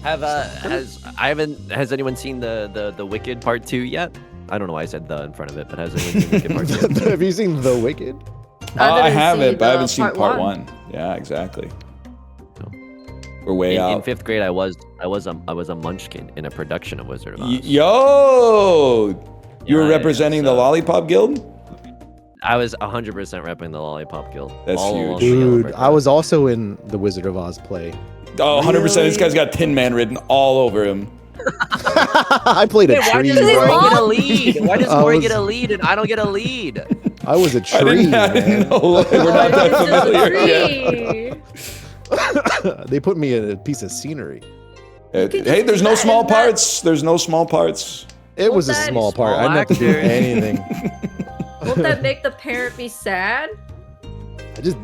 Has anyone seen the Wicked Part 2 yet? I don't know why I said the in front of it, but has anyone seen Wicked Part 2? Have you seen The Wicked? I haven't, but I haven't seen part one. Yeah, exactly. We're way out. In 5th grade, I was a munchkin in a production of Wizard of Oz. Yo, you were representing the Lollipop Guild. I was 100% repping the Lollipop Guild. That's huge, dude. I was also in the Wizard of Oz play. Oh, 100%. This guy's got Tin Man written all over him. I played a tree. Why does Corey get a lead? Why does Corey get a lead and I don't get a lead? I was a tree. I didn't know. We're not that familiar yet. They put me in a piece of scenery. Hey, there's no small parts. There's no small parts. It was a small part. I didn't have to do anything. Won't that make the parent be sad? I just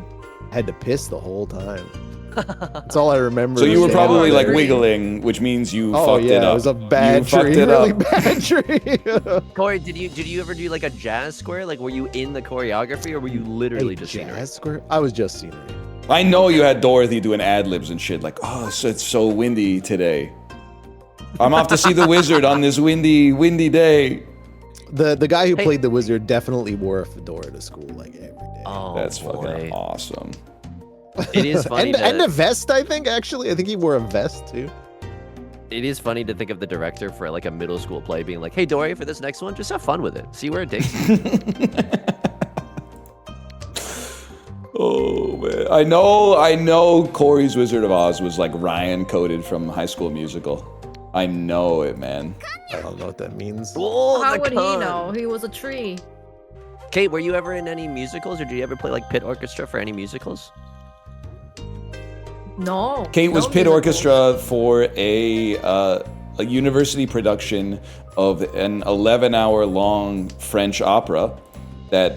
had to piss the whole time. That's all I remember. So you were probably like wiggling, which means you fucked it up. It was a bad tree, really bad tree. Corey, did you ever do like a jazz square? Like, were you in the choreography, or were you literally just scenery? Jazz square? I was just scenery. I know you had Dorothy doing ad-libs and shit, like, oh, it's so windy today. I'm off to see the wizard on this windy day. The guy who played the wizard definitely wore a fedora to school like every day. Oh, that's fucking awesome. It is funny. and a vest, I think, actually. I think he wore a vest, too. It is funny to think of the director for like a middle school play being like, hey, Dory, for this next one, just have fun with it. See where it takes you. Oh, man. I know Corey's Wizard of Oz was like Ryan coded from High School Musical. I know it, man. I don't know what that means. Oh, how would he know? He was a tree. Kate, were you ever in any musicals, or did you ever play like pit orchestra for any musicals? No. Kate was pit orchestra for a university production of an 11-hour-long French opera that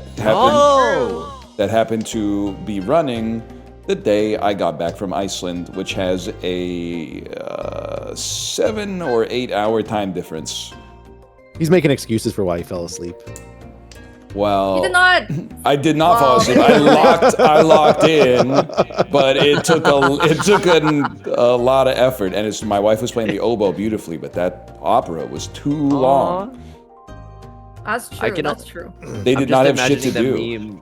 happened to be running the day I got back from Iceland, which has a 7 or 8 hour time difference. He's making excuses for why he fell asleep. Well, he did not. I did not fall asleep. I locked in, but it took a lot of effort. And my wife was playing the oboe beautifully, but that opera was too long. That's true. That's true. They did not have shit to do.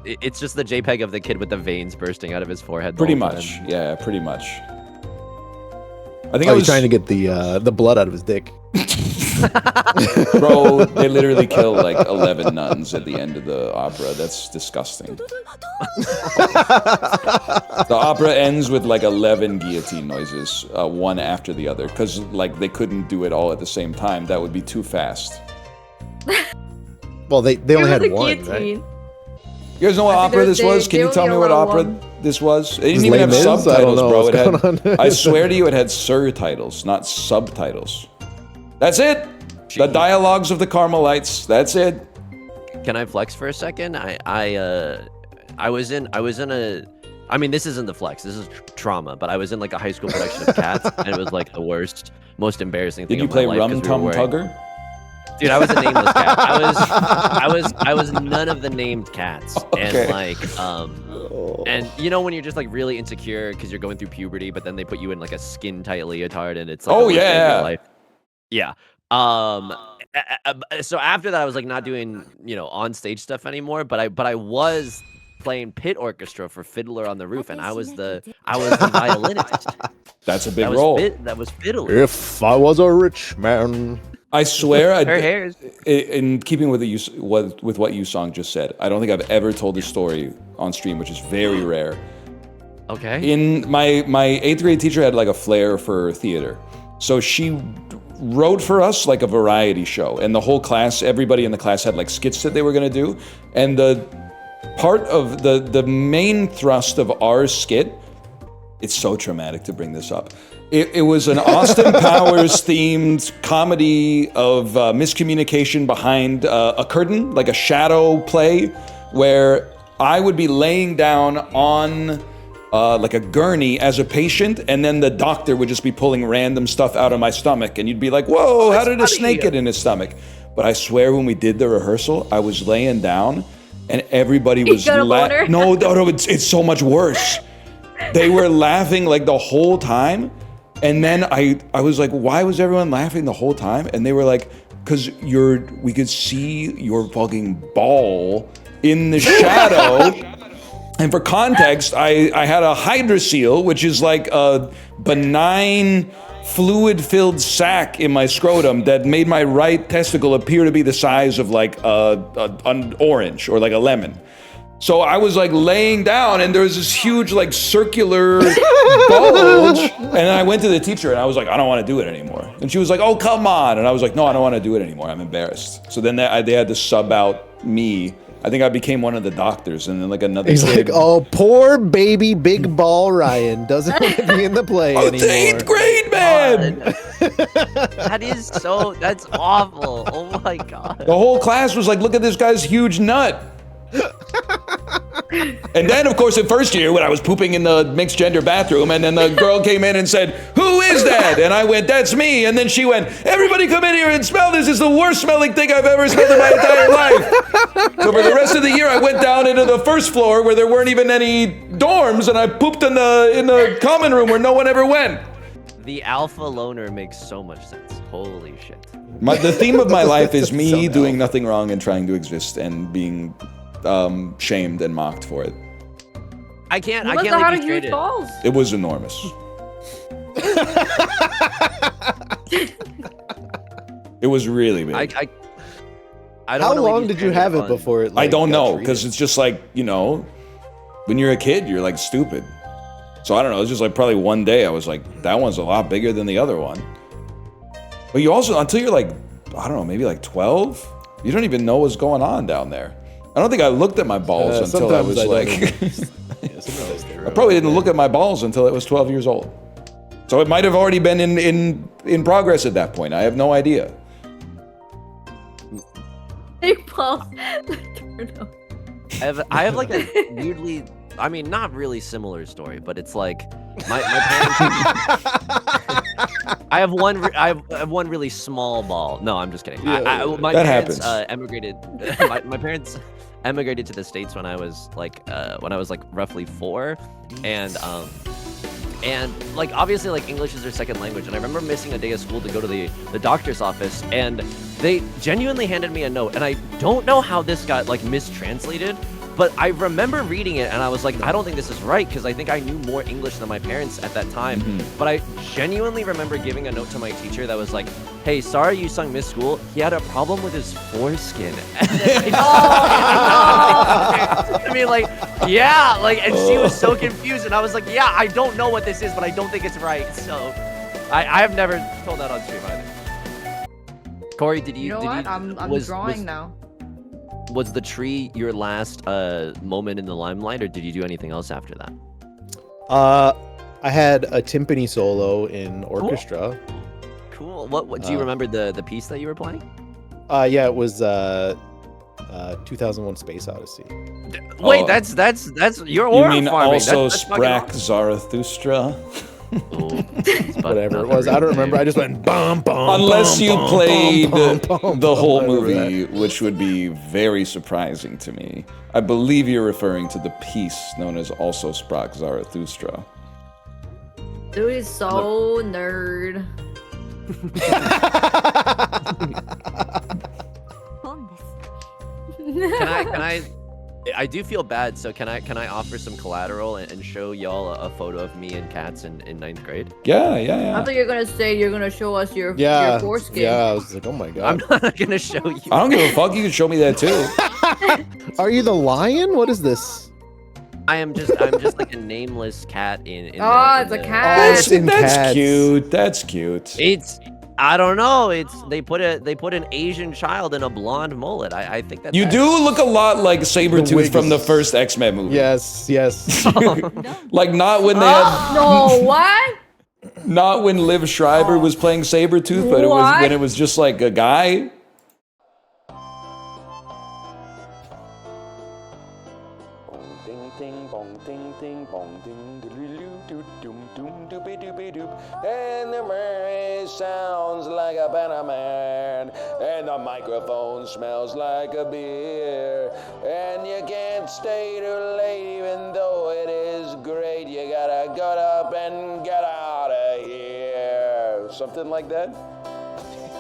It's just the JPEG of the kid with the veins bursting out of his forehead. Pretty much, yeah, pretty much. I think I was trying to get the blood out of his dick. Bro, they literally kill like 11 nuns at the end of the opera. That's disgusting. The opera ends with like 11 guillotine noises, one after the other, because like they couldn't do it all at the same time. That would be too fast. Well, they only had one, right? You guys know what opera this was? Can you tell me what opera this was? It didn't even have subtitles, bro. I swear to you, it had surtitles, not subtitles. That's it. Jeez. The dialogues of the Carmelites. That's it. Can I flex for a second? I was in a. I mean, this isn't the flex. This is trauma. But I was in like a high school production of Cats, and it was like the worst, most embarrassing thing. Did you play Rum Tum Tugger? Dude, I was a nameless cat. I was none of the named cats. Okay. And like, and you know when you're just like really insecure because you're going through puberty, but then they put you in like a skin tight leotard, and it's like life. Yeah. So after that, I was like not doing on stage stuff anymore, but I was playing pit orchestra for Fiddler on the Roof, and I was the violinist. That's a big role. That was Fiddler. If I was a rich man. I swear, her hair. In keeping with what you song just said, I don't think I've ever told this story on stream, which is very rare. Okay. In my 8th grade teacher had like a flair for theater, so she wrote for us like a variety show, and the whole class, everybody in the class had like skits that they were gonna do, and the part of the main thrust of our skit, it's so traumatic to bring this up. It was an Austin Powers themed comedy of miscommunication behind a curtain, like a shadow play, where I would be laying down on like a gurney as a patient, and then the doctor would just be pulling random stuff out of my stomach, and you'd be like, whoa, how did a snake get in his stomach? But I swear when we did the rehearsal, I was laying down, and everybody was laughing. No, it's so much worse. They were laughing like the whole time, And then I was like, why was everyone laughing the whole time? And they were like, because we could see your fucking ball in the shadow. And for context, I had a hydrocele, which is like a benign fluid-filled sac in my scrotum that made my right testicle appear to be the size of like an orange or like a lemon. So I was like laying down and there was this huge like circular bulge. And I went to the teacher and I was like, I don't want to do it anymore. And she was like, oh, come on. And I was like, no, I don't want to do it anymore. I'm embarrassed. So then they had to sub out me. I think I became one of the doctors, and then like another He's kid. like, oh, poor baby big ball Ryan doesn't want to be in the play Oh, anymore. the 8th grade, man! That's awful. Oh my God. The whole class was like, look at this guy's huge nut. And then, of course, in first year, when I was pooping in the mixed gender bathroom, and then the girl came in and said, who is that? And I went, that's me. And then she went, everybody come in here and smell this. It's the worst smelling thing I've ever smelled in my entire life. So for the rest of the year, I went down into the first floor where there weren't even any dorms, and I pooped in the common room where no one ever went. The alpha loner makes so much sense. Holy shit. The theme of my life is me So doing nothing wrong and trying to exist and being shamed and mocked for it. I can't You must leave have had you a huge straight. balls. It was enormous. It was really big. I don't How wanna leave long did you stranded have it on- before it? Like, I don't got know, treated? because it's just like, you know, when you're a kid, you're like stupid. So I don't know, it's just like probably one day I was like, that one's a lot bigger than the other one. But you also, until you're like, I don't know, maybe like 12, you don't even know what's going on down there. I don't think I looked at my balls until I was like, Yeah, sometimes they're I probably didn't look at my balls until I was 12 years old. So it might have already been in progress at that point. I have no idea. Big balls. I have like a weirdly, I mean, not really similar story, but it's like my parents. I have one really small ball. No, I'm just kidding. My That parents happens. emigrated. My parents emigrated to the States when I was like roughly 4, and like obviously like English is their second language, and I remember missing a day of school to go to the doctor's office, and they genuinely handed me a note, and I don't know how this got like mistranslated, but I remember reading it and I was like, I don't think this is right, because I think I knew more English than my parents at that time. But I genuinely remember giving a note to my teacher that was like, hey, sorry you sung miss school. He had a problem with his foreskin. And then I mean, like, yeah, like, and she was so confused, and I was like, yeah, I don't know what this is, but I don't think it's right. So I have never told that on stream either. Corey, did you? You know what? I'm drawing now. Was the tree your last moment in the limelight, or did you do anything else after that? I had a timpani solo in orchestra. Cool. What do you remember the piece that you were playing? Yeah, it was 2001: Space Odyssey. Wait, Oh. that's you're You mean farming. also That's fucking Sprach awesome. Zarathustra? Whatever it was, I don't remember. I just went bum bum. Unless bum, you bum, played bum, bum, the bum. whole I remember movie, which would be very surprising to me. I believe you're referring to the piece known as also Sprach Zarathustra. Dude is so nerd. Can I do feel bad, so can I offer some collateral and show y'all a photo of me and cats in 9th grade? Yeah. I thought you're gonna say you're gonna show us your Yeah, foreskin. yeah. I was like, oh my I'm god. not gonna show you. I don't give a fuck. You can show me that too. Are you the lion? What is this? I'm just like a nameless cat in It's a cat. That's, in that's cats. cute. That's cute. It's I don't know. They put an Asian child in a blonde mullet. I think that You do look a lot like Sabretooth wig from the is- first X-Men movie. Yes, yes. Like not when they had, No, what? not when Liv Schreiber was playing Sabretooth, but it was What? when it was just like a guy. And the Murray sounds like a Panaman, and the microphone smells like a beer, and you can't stay too late even though it is great. You gotta get up and get out of here. something like that.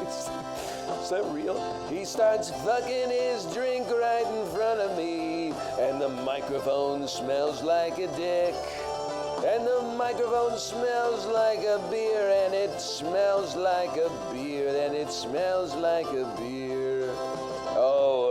Is that real? He starts fucking his drink right in front of me, and the microphone smells like a dick. And the microphone smells like a beer, and it smells like a beer, and it smells like a beer. Oh,